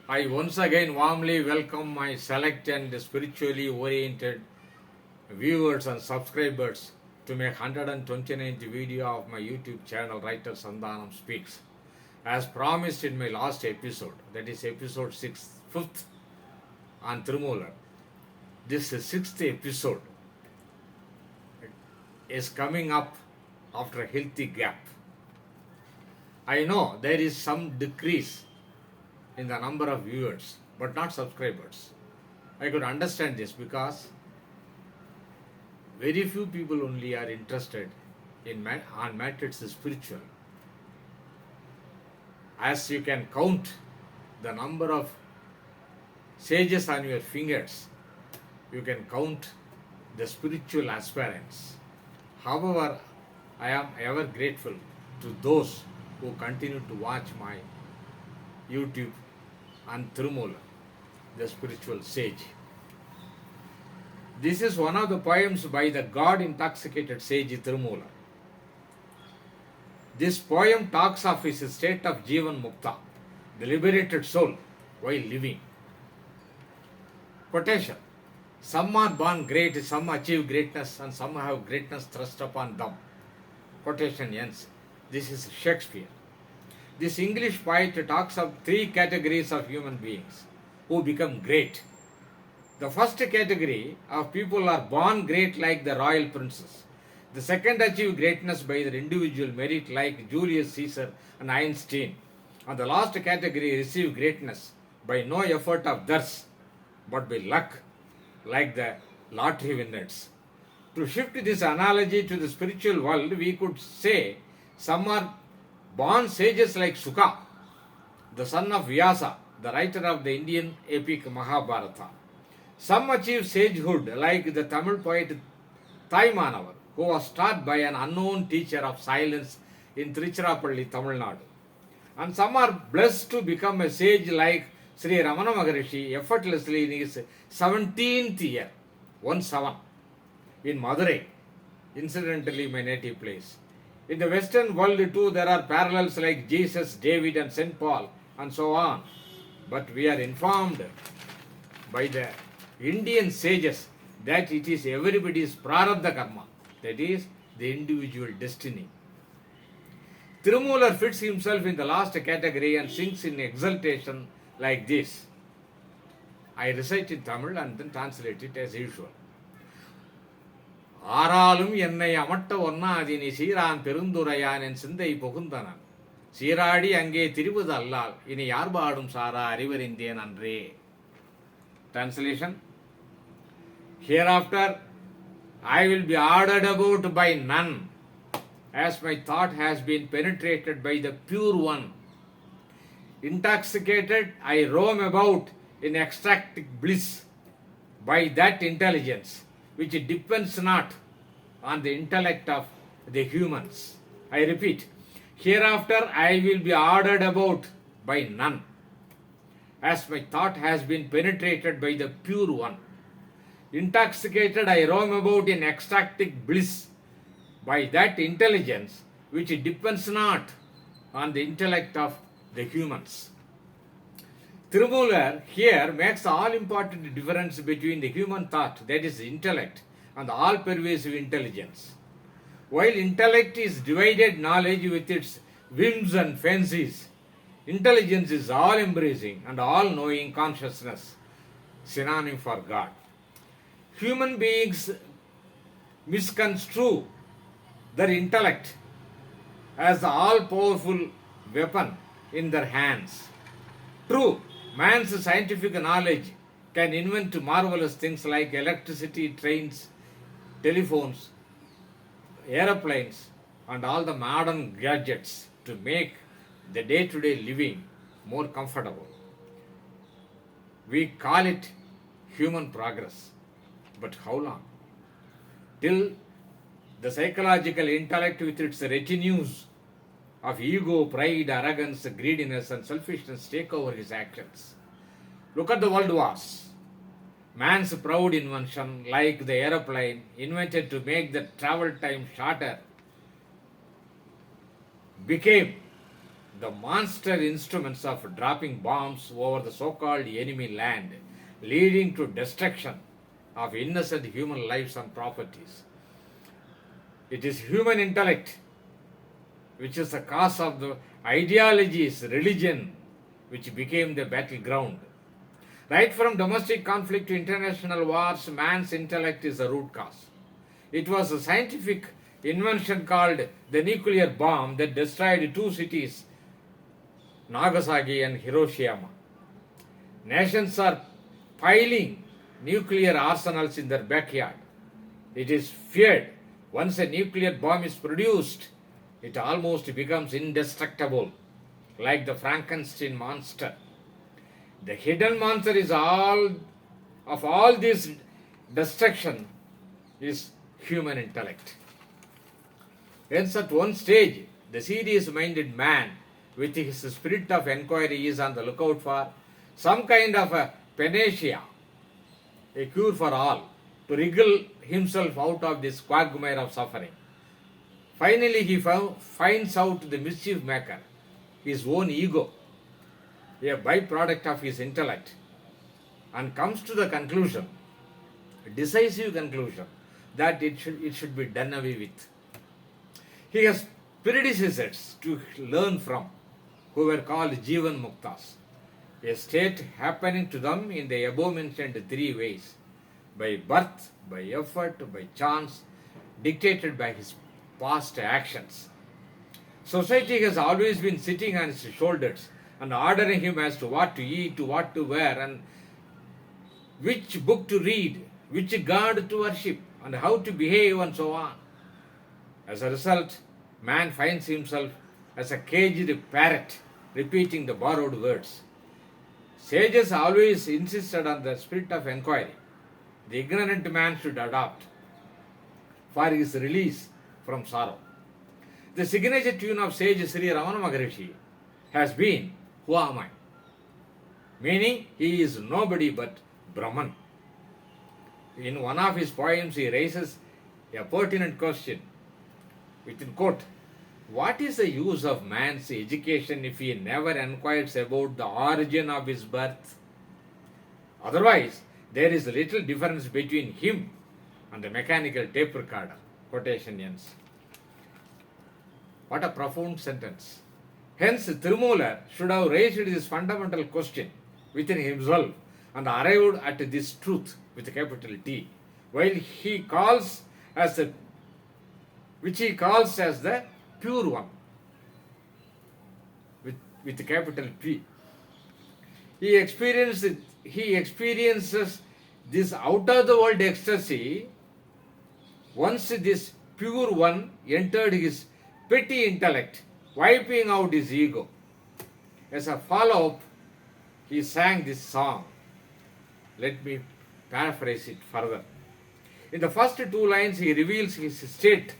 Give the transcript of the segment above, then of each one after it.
I once again warmly welcome my select and spiritually oriented viewers and subscribers to my 129th video of my YouTube channel Writer Sandhanam Speaks. As promised in my last episode, that is episode 5th on THIRUMOOLAR, this 6th episode is coming up after a healthy gap. I know there is some decrease in the number of viewers, but not subscribers. I could understand this because very few people only are interested on matters spiritual. As you can count the number of sages on your fingers, you can count the spiritual aspirants. However, I am ever grateful to those who continue to watch my YouTube and THIRUMOOLAR, the spiritual sage. This is one of the poems by the God-intoxicated sage THIRUMOOLAR. This poem talks of his state of Jivan Mukta, the liberated soul, while living. Quotation: some are born great, some achieve greatness, and some have greatness thrust upon them. Quotation ends. This is Shakespeare. This English poet talks of three categories of human beings who become great. The first category of people are born great like the royal princes. The second achieve greatness by their individual merit like Julius Caesar and Einstein. And the last category receive greatness by no effort of theirs but by luck like the lottery winners. To shift this analogy to the spiritual world, we could say some are born sages like Sukha, the son of Vyasa, the writer of the Indian epic Mahabharata. Some achieve sagehood like the Tamil poet Taimanavar, who was taught by an unknown teacher of silence in Tiruchirappalli, Tamil Nadu. And some are blessed to become a sage like Sri Ramana Maharishi effortlessly in his 17th year, 1-7, in Madurai, incidentally my native place. In the Western world too, there are parallels like Jesus, David and St. Paul and so on. But we are informed by the Indian sages that it is everybody's prarabdha karma, that is the individual destiny. THIRUMOOLAR fits himself in the last category and sings in exultation like this. I recite in Tamil and then translate it as usual. ஆறாலும் என்னை அமட்ட ஒன்னாதி நீ சீரான் பெருந்துரையான் என் சிந்தை புகுந்தனன் சீராடி அங்கே திரிவது அல்லால் இனி யார் பாடும் சாரா அறிவறிந்தேன் அன்றே. Translation: Hereafter I will be ordered about by none, as my thought has been penetrated by the pure one. Intoxicated I roam about in ecstatic bliss by that intelligence which depends not on the intellect of the humans. I repeat, hereafter I will be ordered about by none, as my thought has been penetrated by the pure one. Intoxicated I roam about in ecstatic bliss by that intelligence which depends not on the intellect of the humans. THIRUMOOLAR here makes the all-important difference between the human thought, that is intellect, and the all-pervasive intelligence. While intellect is divided knowledge with its whims and fancies, intelligence is all-embracing and all-knowing consciousness, synonym for God. Human beings misconstrue their intellect as the all-powerful weapon in their hands. True, man's scientific knowledge can invent marvelous things like electricity, trains, telephones, aeroplanes, and all the modern gadgets to make the day-to-day living more comfortable. We call it human progress. But how long? Till the psychological intellect with its retinues of ego, pride, arrogance, greediness and selfishness take over his actions. Look at the world wars. Man's proud invention, like the aeroplane, invented to make the travel time shorter, became the monster instruments of dropping bombs over the so-called enemy land, leading to destruction of innocent human lives and properties. It is human intellect which is the cause of the ideologies, religion, which became the battleground. Right from domestic conflict to international wars, man's intellect is the root cause. It was a scientific invention called the nuclear bomb that destroyed two cities, Nagasaki and Hiroshima. Nations are piling nuclear arsenals in their backyard. It is feared once a nuclear bomb is produced, it almost becomes indestructible, like the Frankenstein monster. The hidden monster is all this destruction is human intellect. Hence, at one stage, the serious-minded man with his spirit of inquiry is on the lookout for some kind of a panacea, a cure for all, to wriggle himself out of this quagmire of suffering. Finally, he finds out the mischief maker, his own ego, a byproduct of his intellect, and comes to the conclusion, a decisive conclusion, that it should be done away with. He has predecessors to learn from, who were called Jivan Muktas, a state happening to them in the above mentioned three ways: by birth, by effort, by chance, dictated by his past actions. Society has always been sitting on his shoulders and ordering him as to what to eat, to what to wear, and which book to read, which god to worship, and how to behave, and so on. As a result, man finds himself as a caged parrot, repeating the borrowed words. Sages always insisted on the spirit of inquiry the ignorant man should adopt for his release from sorrow. The signature tune of sage Sri Ramana Maharishi has been, "Who am I?" Meaning, he is nobody but Brahman. In one of his poems, he raises a pertinent question, within quote, "What is the use of man's education if he never inquires about the origin of his birth? Otherwise, there is little difference between him and the mechanical tape recorder." Quotation ends. What a profound sentence. Hence, Thirumoolar should have raised this fundamental question within himself and arrived at this truth with a capital T, which he calls as the pure one with a capital P. He experiences this out of the world ecstasy once this pure one entered his petty intellect, wiping out his ego. As a follow-up, he sang this song. Let me paraphrase it further. In the first two lines, he reveals his state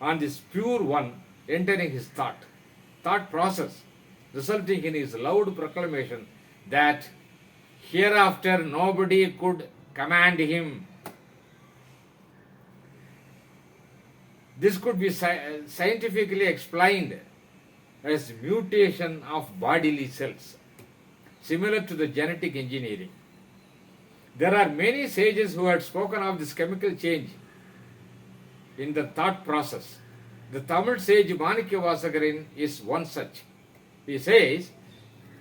on this pure one entering his thought process, resulting in his loud proclamation that hereafter nobody could command him. This could be scientifically explained as mutation of bodily cells, similar to the genetic engineering. There are many sages who had spoken of this chemical change in the thought process. The Tamil sage Manikya Vasagarin is one such. He says,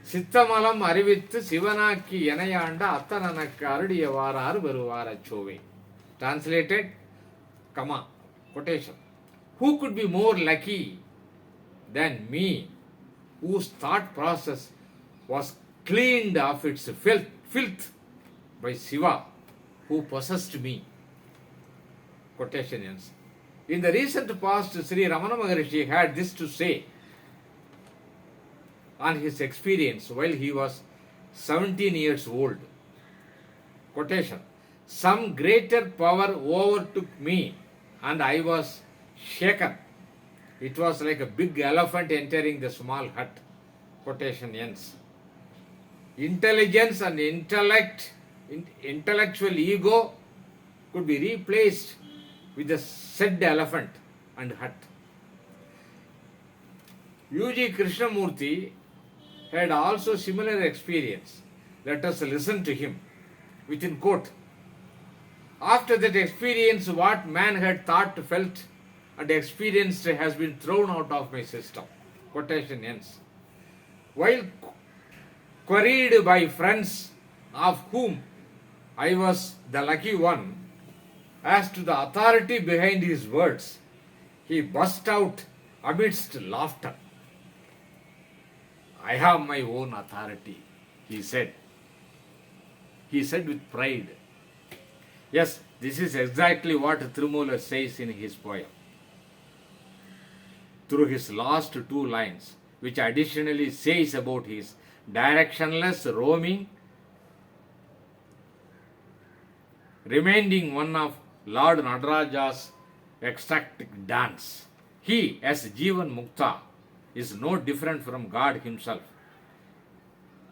"Sittamalam arivittu sivanakki enayanda attananakku arudiyavarar varuvarachove." Translated, comma, quotation. Who could be more lucky than me, whose thought process was cleaned of its filth by Shiva, who possessed me? Quotation ends. In the recent past, Sri Ramana Maharishi had this to say on his experience while he was 17 years old. Quotation. "Some greater power overtook me and I was shaken. It was like a big elephant entering the small hut." Quotation ends. Intelligence and intellectual ego could be replaced with the said elephant and hut. U.G. Krishnamurti had also similar experience. Let us listen to him. Within quote, after that experience, what man had thought, felt, and experienced has been thrown out of my system. Quotation ends. While queried by friends of whom I was the lucky one as to the authority behind his words, he burst out amidst laughter. I have my own authority, he said. He said with pride. Yes, this is exactly what THIRUMOOLAR says in his poem. Through his last two lines, which additionally says about his directionless roaming, remaining one of Lord Nadaraja's ecstatic dance. He, as Jivan Mukta, is no different from God himself.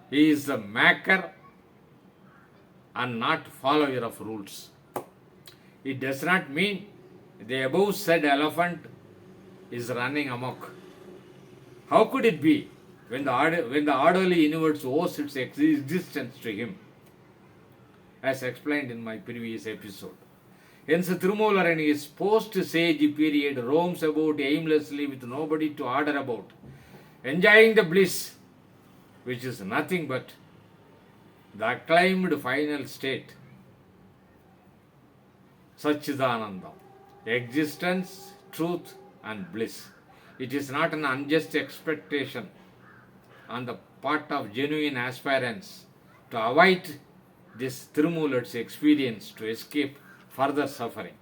He is the maker and not follower of rules. It does not mean the above said elephant is running amok. How could it be when the orderly universe owes its existence to him? As explained in my previous episode. Hence, THIRUMOOLAR in his post-sage period roams about aimlessly with nobody to order about, enjoying the bliss, which is nothing but the acclaimed final state, Satchidanandam, existence, truth and bliss. It is not an unjust expectation on the part of genuine aspirants to avoid this THIRUMOOLAR's experience to escape further suffering.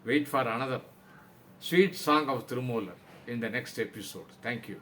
Wait for another sweet song of THIRUMOOLAR in the next episode. Thank you.